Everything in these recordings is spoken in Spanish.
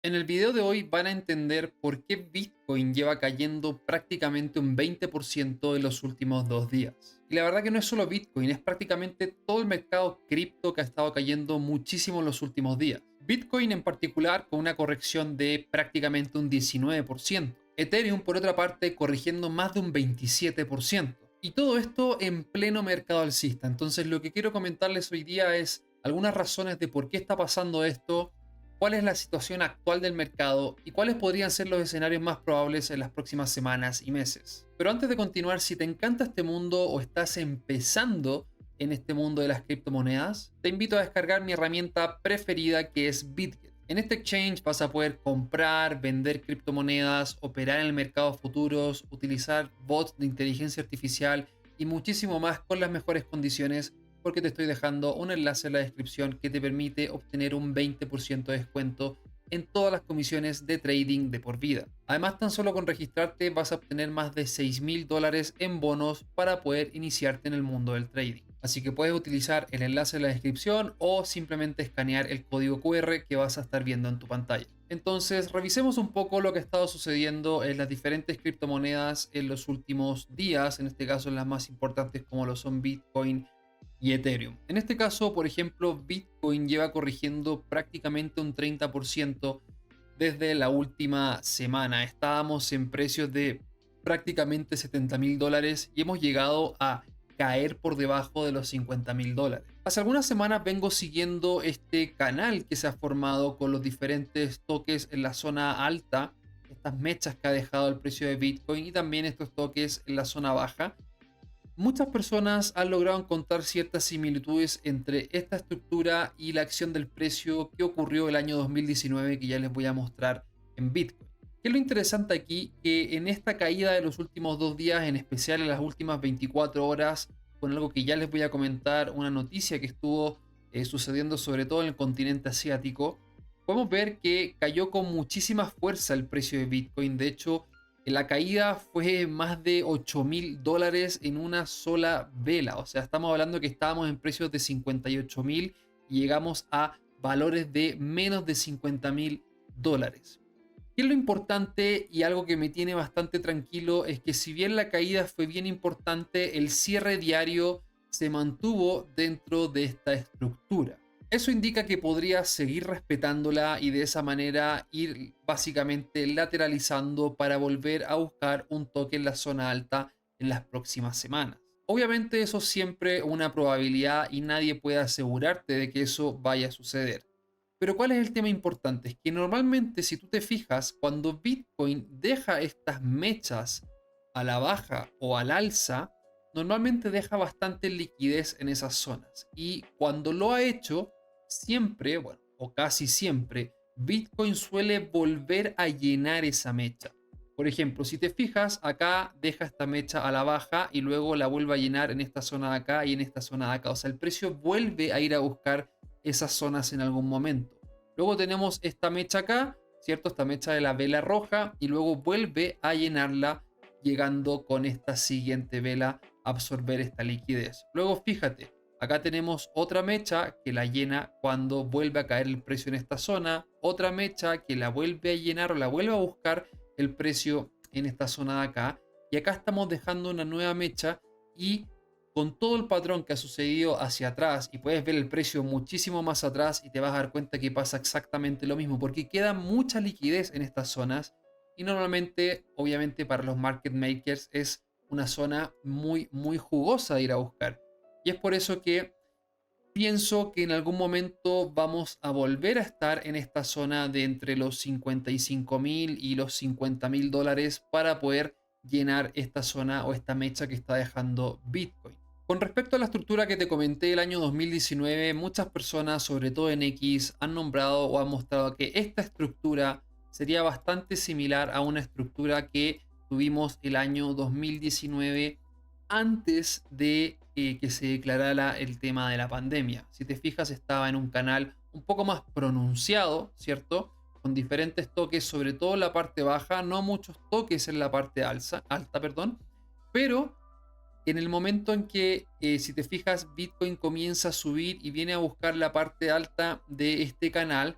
En el video de hoy van a entender por qué Bitcoin lleva cayendo prácticamente un 20% en los últimos 2 días. Y la verdad que no es solo Bitcoin, es prácticamente todo el mercado cripto que ha estado cayendo muchísimo en los últimos días. Bitcoin en particular con una corrección de prácticamente un 19%. Ethereum por otra parte corrigiendo más de un 27%. Y todo esto en pleno mercado alcista. Entonces lo que quiero comentarles hoy día es algunas razones de por qué está pasando esto, cuál es la situación actual del mercado y cuáles podrían ser los escenarios más probables en las próximas semanas y meses. Pero antes de continuar, si te encanta este mundo o estás empezando en este mundo de las criptomonedas, te invito a descargar mi herramienta preferida que es BitGet. En este exchange vas a poder comprar, vender criptomonedas, operar en el mercado de futuros, utilizar bots de inteligencia artificial y muchísimo más con las mejores condiciones, porque te estoy dejando un enlace en la descripción que te permite obtener un 20% de descuento en todas las comisiones de trading de por vida. Además, tan solo con registrarte vas a obtener más de $6.000 en bonos para poder iniciarte en el mundo del trading. Así que puedes utilizar el enlace en la descripción o simplemente escanear el código QR que vas a estar viendo en tu pantalla. Entonces, revisemos un poco lo que ha estado sucediendo en las diferentes criptomonedas en los últimos días, en este caso en las más importantes como lo son Bitcoin y Ethereum. En este caso, por ejemplo, Bitcoin lleva corrigiendo prácticamente un 30% desde la última semana. Estábamos en precios de prácticamente $70.000 y hemos llegado a caer por debajo de los $50.000. Hace algunas semanas vengo siguiendo este canal que se ha formado con los diferentes toques en la zona alta, estas mechas que ha dejado el precio de Bitcoin y también estos toques en la zona baja. Muchas personas han logrado encontrar ciertas similitudes entre esta estructura y la acción del precio que ocurrió el año 2019, que ya les voy a mostrar en Bitcoin. ¿Qué es lo interesante aquí? Que en esta caída de los últimos 2 días, en especial en las últimas 24 horas, con algo que ya les voy a comentar, una noticia que estuvo sucediendo sobre todo en el continente asiático, podemos ver que cayó con muchísima fuerza el precio de Bitcoin. De hecho, la caída fue más de $8.000 en una sola vela. O sea, estamos hablando que estábamos en precios de 58.000 y llegamos a valores de menos de $50.000. ¿Qué es lo importante y algo que me tiene bastante tranquilo? Es que si bien la caída fue bien importante, el cierre diario se mantuvo dentro de esta estructura. Eso indica que podría seguir respetándola y de esa manera ir básicamente lateralizando para volver a buscar un toque en la zona alta en las próximas semanas. Obviamente eso es siempre una probabilidad y nadie puede asegurarte de que eso vaya a suceder. Pero ¿cuál es el tema importante? Es que normalmente si tú te fijas, cuando Bitcoin deja estas mechas a la baja o al alza, normalmente deja bastante liquidez en esas zonas. Y cuando lo ha hecho, siempre, bueno, o casi siempre, Bitcoin suele volver a llenar esa mecha. Por ejemplo, si te fijas, acá deja esta mecha a la baja y luego la vuelve a llenar en esta zona de acá y en esta zona de acá. O sea, el precio vuelve a ir a buscar esas zonas en algún momento. Luego tenemos esta mecha acá, ¿cierto? Esta mecha de la vela roja y luego vuelve a llenarla llegando con esta siguiente vela a absorber esta liquidez. Luego fíjate, acá tenemos otra mecha que la llena cuando vuelve a caer el precio en esta zona, otra mecha que la vuelve a llenar o la vuelve a buscar el precio en esta zona de acá, y acá estamos dejando una nueva mecha y con todo el patrón que ha sucedido hacia atrás, y puedes ver el precio muchísimo más atrás y te vas a dar cuenta que pasa exactamente lo mismo, porque queda mucha liquidez en estas zonas y normalmente, obviamente para los market makers es una zona muy, muy jugosa de ir a buscar. Y es por eso que pienso que en algún momento vamos a volver a estar en esta zona de entre los 55.000 y los $50.000 para poder llenar esta zona o esta mecha que está dejando Bitcoin. Con respecto a la estructura que te comenté el año 2019, muchas personas, sobre todo en X, han nombrado o han mostrado que esta estructura sería bastante similar a una estructura que tuvimos el año 2019 antes de que se declarara el tema de la pandemia. Si te fijas, estaba en un canal un poco más pronunciado, ¿cierto? Con diferentes toques, sobre todo en la parte baja, no muchos toques en la parte alta, perdón, pero en el momento en que, si te fijas, Bitcoin comienza a subir y viene a buscar la parte alta de este canal,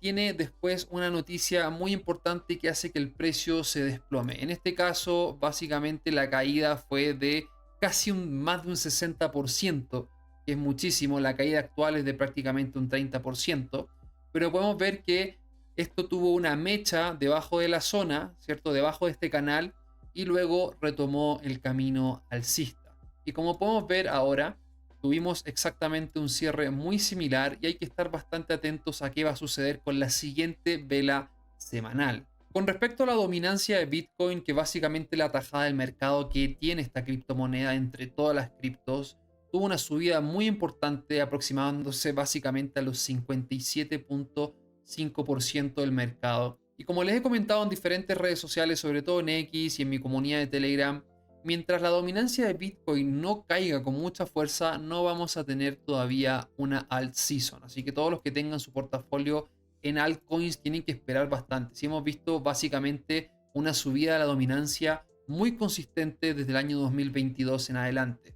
tiene después una noticia muy importante que hace que el precio se desplome. En este caso, básicamente la caída fue de casi más de un 60%, que es muchísimo. La caída actual es de prácticamente un 30%, pero podemos ver que esto tuvo una mecha debajo de la zona, ¿cierto? Debajo de este canal, y luego retomó el camino alcista. Y como podemos ver ahora, tuvimos exactamente un cierre muy similar y hay que estar bastante atentos a qué va a suceder con la siguiente vela semanal. Con respecto a la dominancia de Bitcoin, que básicamente la tajada del mercado que tiene esta criptomoneda entre todas las criptos, tuvo una subida muy importante, aproximándose básicamente a los 57.5% del mercado. Y como les he comentado en diferentes redes sociales, sobre todo en X y en mi comunidad de Telegram, mientras la dominancia de Bitcoin no caiga con mucha fuerza, no vamos a tener todavía una alt season. Así que todos los que tengan su portafolio en altcoins tienen que esperar bastante. Si hemos visto básicamente una subida de la dominancia muy consistente desde el año 2022 en adelante.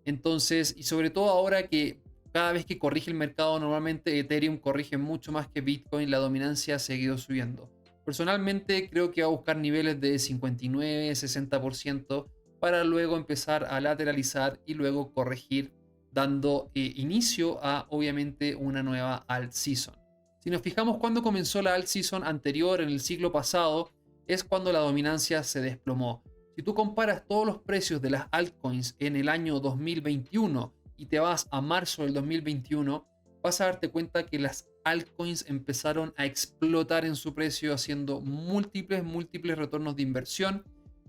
Entonces, y sobre todo ahora que cada vez que corrige el mercado, normalmente Ethereum corrige mucho más que Bitcoin, la dominancia ha seguido subiendo. Personalmente creo que va a buscar niveles de 59-60% para luego empezar a lateralizar y luego corregir, dando inicio a obviamente una nueva alt season. Si nos fijamos cuando comenzó la alt season anterior en el siglo pasado, es cuando la dominancia se desplomó. Si tú comparas todos los precios de las altcoins en el año 2021 y te vas a marzo del 2021, vas a darte cuenta que las altcoins empezaron a explotar en su precio, haciendo múltiples retornos de inversión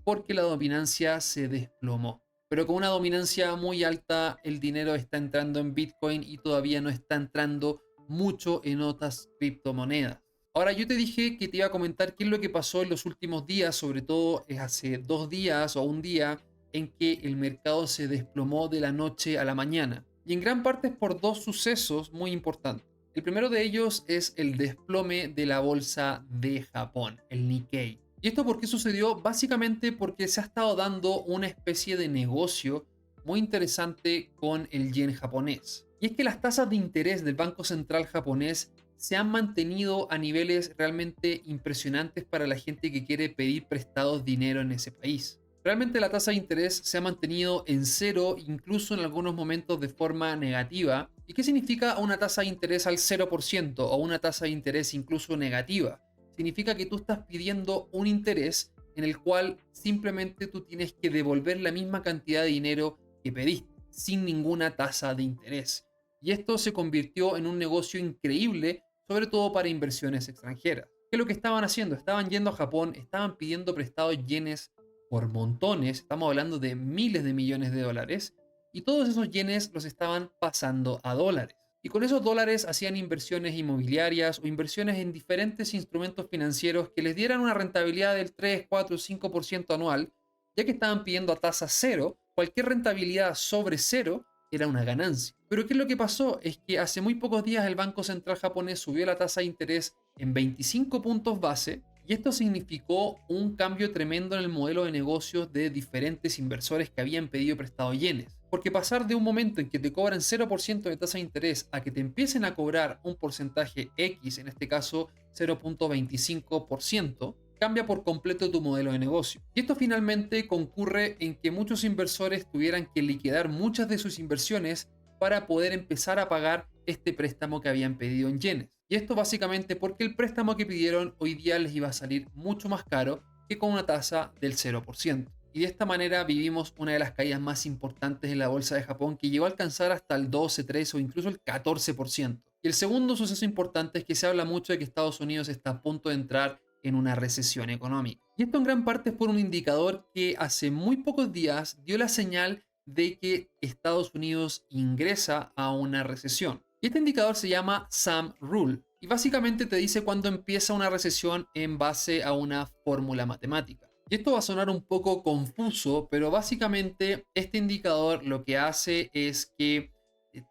porque la dominancia se desplomó. Pero con una dominancia muy alta, el dinero está entrando en Bitcoin y todavía no está entrando mucho en otras criptomonedas. Ahora, yo te dije que te iba a comentar qué es lo que pasó en los últimos días, sobre todo hace 2 días o un día en que el mercado se desplomó de la noche a la mañana. Y en gran parte es por dos sucesos muy importantes. El primero de ellos es el desplome de la bolsa de Japón, el Nikkei. ¿Y esto por qué sucedió? Básicamente porque se ha estado dando una especie de negocio muy interesante con el yen japonés. Y es que las tasas de interés del Banco Central japonés se han mantenido a niveles realmente impresionantes para la gente que quiere pedir prestados dinero en ese país. Realmente la tasa de interés se ha mantenido en cero, incluso en algunos momentos de forma negativa. ¿Y qué significa una tasa de interés al 0% o una tasa de interés incluso negativa? Significa que tú estás pidiendo un interés en el cual simplemente tú tienes que devolver la misma cantidad de dinero que pediste, sin ninguna tasa de interés. Y esto se convirtió en un negocio increíble, sobre todo para inversiones extranjeras. ¿Qué es lo que estaban haciendo? Estaban yendo a Japón, estaban pidiendo prestados yenes por montones, estamos hablando de miles de millones de dólares, y todos esos yenes los estaban pasando a dólares. Y con esos dólares hacían inversiones inmobiliarias o inversiones en diferentes instrumentos financieros que les dieran una rentabilidad del 3, 4, 5% anual, ya que estaban pidiendo a tasa cero. Cualquier rentabilidad sobre cero era una ganancia. Pero ¿qué es lo que pasó? Es que hace muy pocos días el Banco Central japonés subió la tasa de interés en 25 puntos base, y esto significó un cambio tremendo en el modelo de negocios de diferentes inversores que habían pedido prestado yenes. Porque pasar de un momento en que te cobran 0% de tasa de interés a que te empiecen a cobrar un porcentaje X, en este caso 0.25%, cambia por completo tu modelo de negocio. Y esto finalmente concurre en que muchos inversores tuvieran que liquidar muchas de sus inversiones para poder empezar a pagar este préstamo que habían pedido en yenes. Y esto básicamente porque el préstamo que pidieron hoy día les iba a salir mucho más caro que con una tasa del 0%. Y de esta manera vivimos una de las caídas más importantes en la bolsa de Japón, que llegó a alcanzar hasta el 12, 13 o incluso el 14%. Y el segundo suceso importante es que se habla mucho de que Estados Unidos está a punto de entrar en una recesión económica. Y esto en gran parte es por un indicador que hace muy pocos días dio la señal de que Estados Unidos ingresa a una recesión. Y este indicador se llama SAM Rule y básicamente te dice cuándo empieza una recesión en base a una fórmula matemática. Y esto va a sonar un poco confuso, pero básicamente este indicador lo que hace es que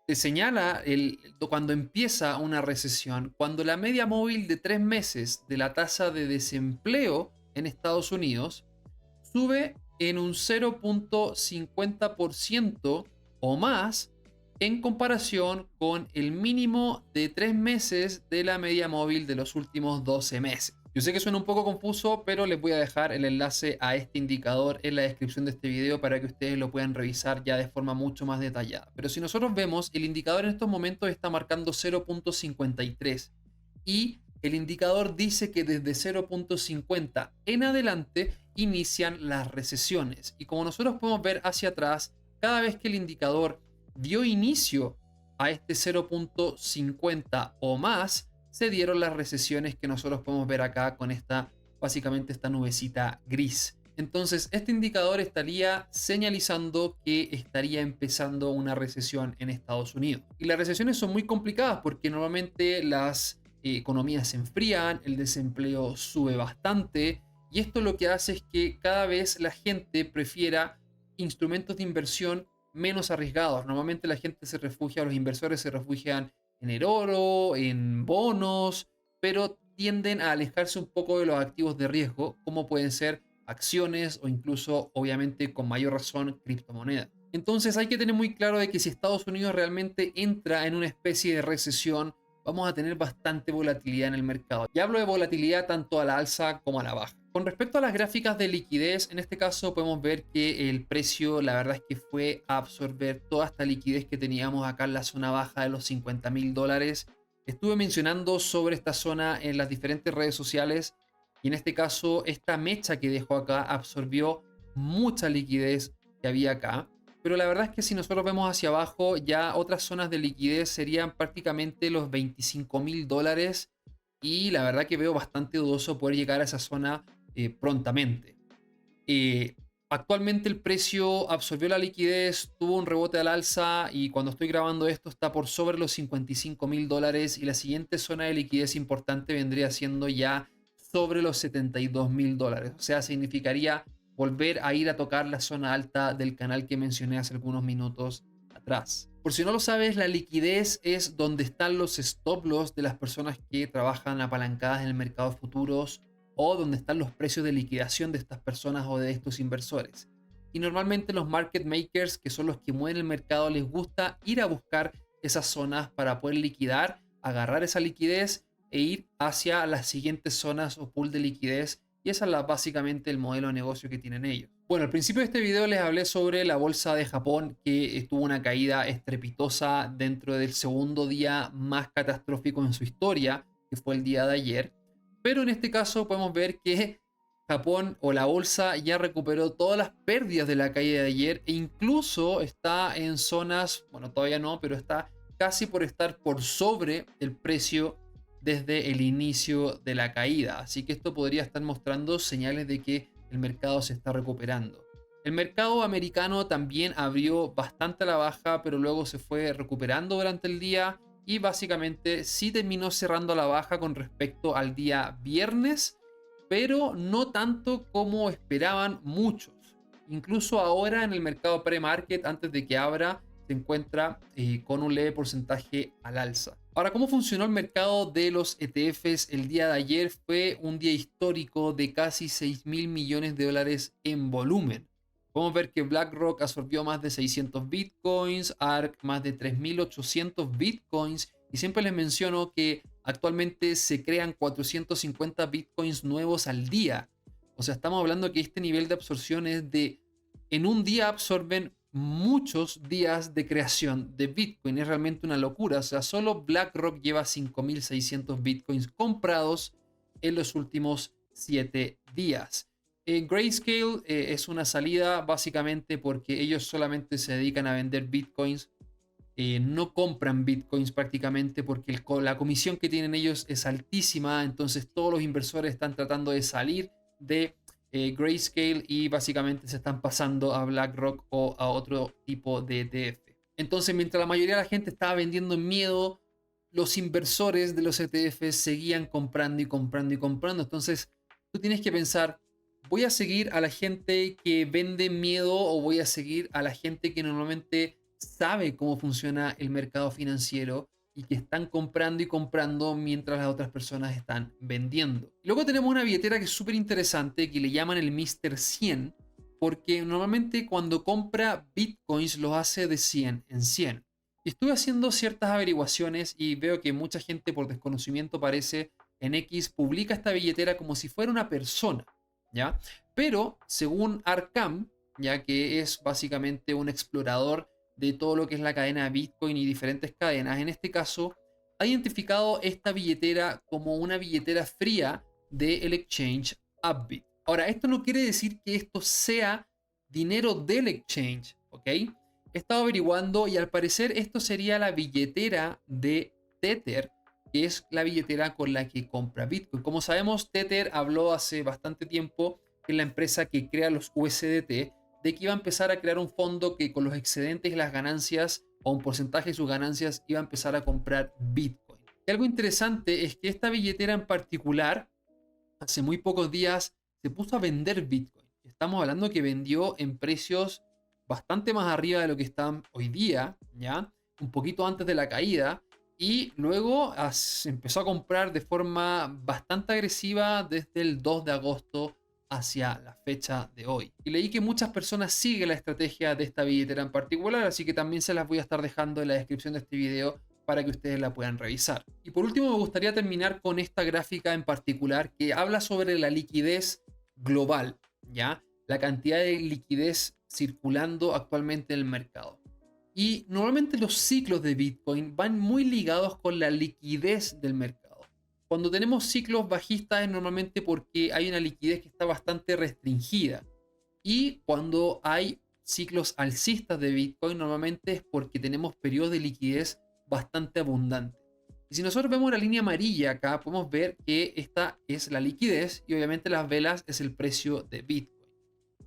te señala cuando empieza una recesión, cuando la media móvil de 3 meses de la tasa de desempleo en Estados Unidos sube en un 0.50% o más en comparación con el mínimo de 3 meses de la media móvil de los últimos 12 meses. Yo sé que suena un poco confuso, pero les voy a dejar el enlace a este indicador en la descripción de este video para que ustedes lo puedan revisar ya de forma mucho más detallada. Pero si nosotros vemos, el indicador en estos momentos está marcando 0.53 y el indicador dice que desde 0.50 en adelante inician las recesiones. Y como nosotros podemos ver hacia atrás, cada vez que el indicador dio inicio a este 0.50 o más, se dieron las recesiones que nosotros podemos ver acá con básicamente esta nubecita gris. Entonces, este indicador estaría señalizando que estaría empezando una recesión en Estados Unidos. Y las recesiones son muy complicadas porque normalmente las economías se enfrían, el desempleo sube bastante y esto lo que hace es que cada vez la gente prefiera instrumentos de inversión menos arriesgados. Normalmente la gente se refugia, los inversores se refugian en el oro, en bonos, pero tienden a alejarse un poco de los activos de riesgo, como pueden ser acciones o incluso, obviamente, con mayor razón, criptomonedas. Entonces hay que tener muy claro de que si Estados Unidos realmente entra en una especie de recesión, vamos a tener bastante volatilidad en el mercado. Y hablo de volatilidad tanto a la alza como a la baja. Con respecto a las gráficas de liquidez, en este caso podemos ver que el precio, la verdad es que fue a absorber toda esta liquidez que teníamos acá en la zona baja de los $50.000. Estuve mencionando sobre esta zona en las diferentes redes sociales y en este caso esta mecha que dejó acá absorbió mucha liquidez que había acá. Pero la verdad es que si nosotros vemos hacia abajo, ya otras zonas de liquidez serían prácticamente los $25.000 y la verdad que veo bastante dudoso poder llegar a esa zona prontamente. Actualmente el precio absorbió la liquidez, tuvo un rebote al alza y cuando estoy grabando esto está por sobre los $55.000 y la siguiente zona de liquidez importante vendría siendo ya sobre los $72.000. O sea, significaría volver a ir a tocar la zona alta del canal que mencioné hace algunos minutos atrás. Por si no lo sabes, la liquidez es donde están los stop loss de las personas que trabajan apalancadas en el mercado de futuros o donde están los precios de liquidación de estas personas o de estos inversores. Y normalmente los market makers, que son los que mueven el mercado, les gusta ir a buscar esas zonas para poder liquidar, agarrar esa liquidez e ir hacia las siguientes zonas o pool de liquidez. Y esa es básicamente el modelo de negocio que tienen ellos. Bueno, al principio de este video les hablé sobre la bolsa de Japón que tuvo una caída estrepitosa dentro del segundo día más catastrófico en su historia, que fue el día de ayer. Pero en este caso podemos ver que Japón o la bolsa ya recuperó todas las pérdidas de la caída de ayer e incluso está en zonas, bueno, todavía no, pero está casi por estar por sobre el precio desde el inicio de la caída. Así que esto podría estar mostrando señales de que el mercado se está recuperando. El mercado americano también abrió bastante a la baja, pero luego se fue recuperando durante el día y básicamente sí terminó cerrando a la baja con respecto al día viernes, pero no tanto como esperaban muchos. Incluso ahora en el mercado pre-market, antes de que abra, se encuentra con un leve porcentaje al alza. Ahora, ¿cómo funcionó el mercado de los ETFs el día de ayer? Fue un día histórico de casi $6.000 millones en volumen. Podemos ver que BlackRock absorbió más de 600 bitcoins, ARK más de 3.800 bitcoins y siempre les menciono que actualmente se crean 450 bitcoins nuevos al día. O sea, estamos hablando que este nivel de absorción es de, en un día absorben muchos días de creación de Bitcoin. Es realmente una locura. O sea, solo BlackRock lleva 5.600 Bitcoins comprados en los últimos 7 días. Grayscale es una salida básicamente porque ellos solamente se dedican a vender Bitcoins. No compran Bitcoins prácticamente porque la comisión que tienen ellos es altísima. Entonces todos los inversores están tratando de salir de Grayscale y básicamente se están pasando a BlackRock o a otro tipo de ETF. Entonces, mientras la mayoría de la gente estaba vendiendo en miedo, los inversores de los ETFs seguían comprando y comprando y comprando. Entonces, tú tienes que pensar, ¿voy a seguir a la gente que vende miedo o voy a seguir a la gente que normalmente sabe cómo funciona el mercado financiero y que están comprando y comprando mientras las otras personas están vendiendo? Luego tenemos una billetera que es súper interesante que le llaman el Mr. 100 porque normalmente cuando compra bitcoins lo hace de 100 en 100. Y estuve haciendo ciertas averiguaciones y veo que mucha gente por desconocimiento parece en X publica esta billetera como si fuera una persona, ¿ya? Pero según Arkham, ya que es básicamente un explorador de todo lo que es la cadena de Bitcoin y diferentes cadenas, en este caso ha identificado esta billetera como una billetera fría del exchange Upbit. Ahora, esto no quiere decir que esto sea dinero del exchange, ¿ok? He estado averiguando y al parecer esto sería la billetera de Tether, que es la billetera con la que compra Bitcoin. Como sabemos, Tether habló hace bastante tiempo en la empresa que crea los USDT de que iba a empezar a crear un fondo que con los excedentes y las ganancias o un porcentaje de sus ganancias iba a empezar a comprar Bitcoin. Y algo interesante es que esta billetera en particular hace muy pocos días se puso a vender Bitcoin. Estamos hablando que vendió en precios bastante más arriba de lo que están hoy día, ¿ya? Un poquito antes de la caída. Y luego empezó a comprar de forma bastante agresiva desde el 2 de agosto hacia la fecha de hoy. Y leí que muchas personas siguen la estrategia de esta billetera en particular, así que también se las voy a estar dejando en la descripción de este video para que ustedes la puedan revisar. Y por último me gustaría terminar con esta gráfica en particular que habla sobre la liquidez global, ¿ya? La cantidad de liquidez circulando actualmente en el mercado. Y normalmente los ciclos de Bitcoin van muy ligados con la liquidez del mercado. Cuando tenemos ciclos bajistas es normalmente porque hay una liquidez que está bastante restringida. Y cuando hay ciclos alcistas de Bitcoin normalmente es porque tenemos periodos de liquidez bastante abundante. Y si nosotros vemos la línea amarilla acá, podemos ver que esta es la liquidez y obviamente las velas es el precio de Bitcoin.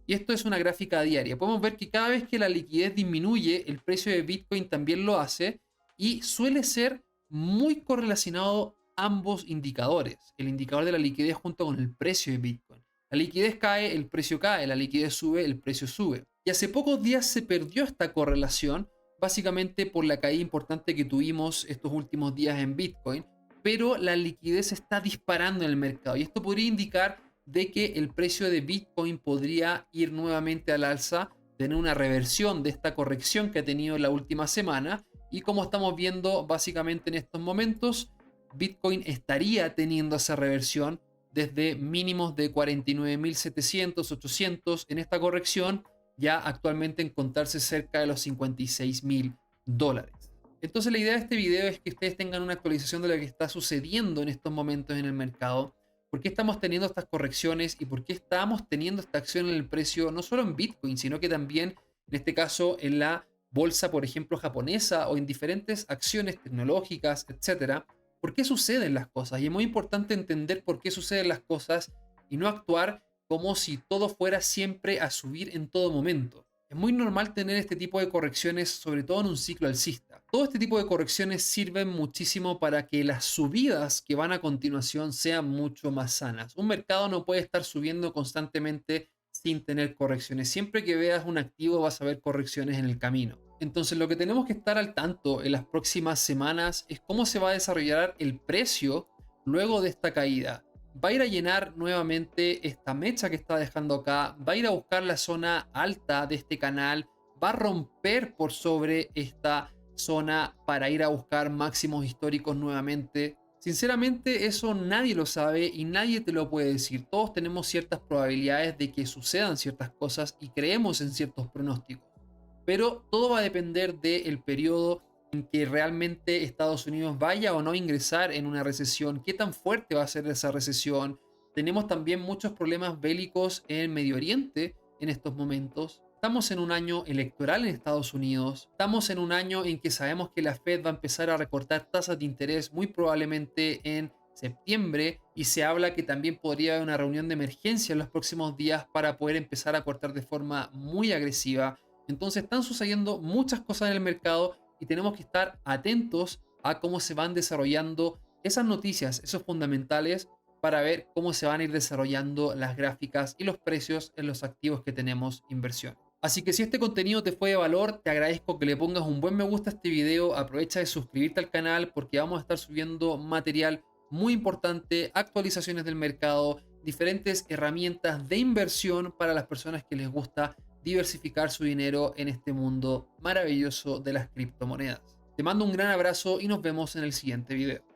Y esto es una gráfica diaria. Podemos ver que cada vez que la liquidez disminuye, el precio de Bitcoin también lo hace y suele ser muy correlacionado ambos indicadores. El indicador de la liquidez junto con el precio de Bitcoin. La liquidez cae, el precio cae. La liquidez sube, el precio sube. Y hace pocos días se perdió esta correlación, básicamente por la caída importante que tuvimos estos últimos días en Bitcoin. Pero la liquidez está disparando en el mercado y esto podría indicar de que el precio de Bitcoin podría ir nuevamente al alza, tener una reversión de esta corrección que ha tenido en la última semana. Y como estamos viendo básicamente en estos momentos, Bitcoin estaría teniendo esa reversión desde mínimos de 49.700, 800 en esta corrección, ya actualmente encontrarse cerca de los $56.000. Entonces la idea de este video es que ustedes tengan una actualización de lo que está sucediendo en estos momentos en el mercado. ¿Por qué estamos teniendo estas correcciones y por qué estamos teniendo esta acción en el precio, no solo en Bitcoin, sino que también, en este caso, en la bolsa, por ejemplo, japonesa o en diferentes acciones tecnológicas, etcétera? ¿Por qué suceden las cosas? Y es muy importante entender por qué suceden las cosas y no actuar como si todo fuera siempre a subir en todo momento. Es muy normal tener este tipo de correcciones, sobre todo en un ciclo alcista. Todo este tipo de correcciones sirven muchísimo para que las subidas que van a continuación sean mucho más sanas. Un mercado no puede estar subiendo constantemente sin tener correcciones. Siempre que veas un activo vas a ver correcciones en el camino. Entonces lo que tenemos que estar al tanto en las próximas semanas es cómo se va a desarrollar el precio luego de esta caída. Va a ir a llenar nuevamente esta mecha que está dejando acá, va a ir a buscar la zona alta de este canal, va a romper por sobre esta zona para ir a buscar máximos históricos nuevamente. Sinceramente eso nadie lo sabe y nadie te lo puede decir. Todos tenemos ciertas probabilidades de que sucedan ciertas cosas y creemos en ciertos pronósticos. Pero todo va a depender del periodo en que realmente Estados Unidos vaya o no a ingresar en una recesión, qué tan fuerte va a ser esa recesión. Tenemos también muchos problemas bélicos en Medio Oriente en estos momentos. Estamos en un año electoral en Estados Unidos. Estamos en un año en que sabemos que la Fed va a empezar a recortar tasas de interés muy probablemente en septiembre y se habla que también podría haber una reunión de emergencia en los próximos días para poder empezar a cortar de forma muy agresiva. Entonces están sucediendo muchas cosas en el mercado y tenemos que estar atentos a cómo se van desarrollando esas noticias, esos fundamentales, para ver cómo se van a ir desarrollando las gráficas y los precios en los activos que tenemos inversión. Así que si este contenido te fue de valor, te agradezco que le pongas un buen me gusta a este video, aprovecha de suscribirte al canal porque vamos a estar subiendo material muy importante, actualizaciones del mercado, diferentes herramientas de inversión para las personas que les gusta diversificar su dinero en este mundo maravilloso de las criptomonedas. Te mando un gran abrazo y nos vemos en el siguiente video.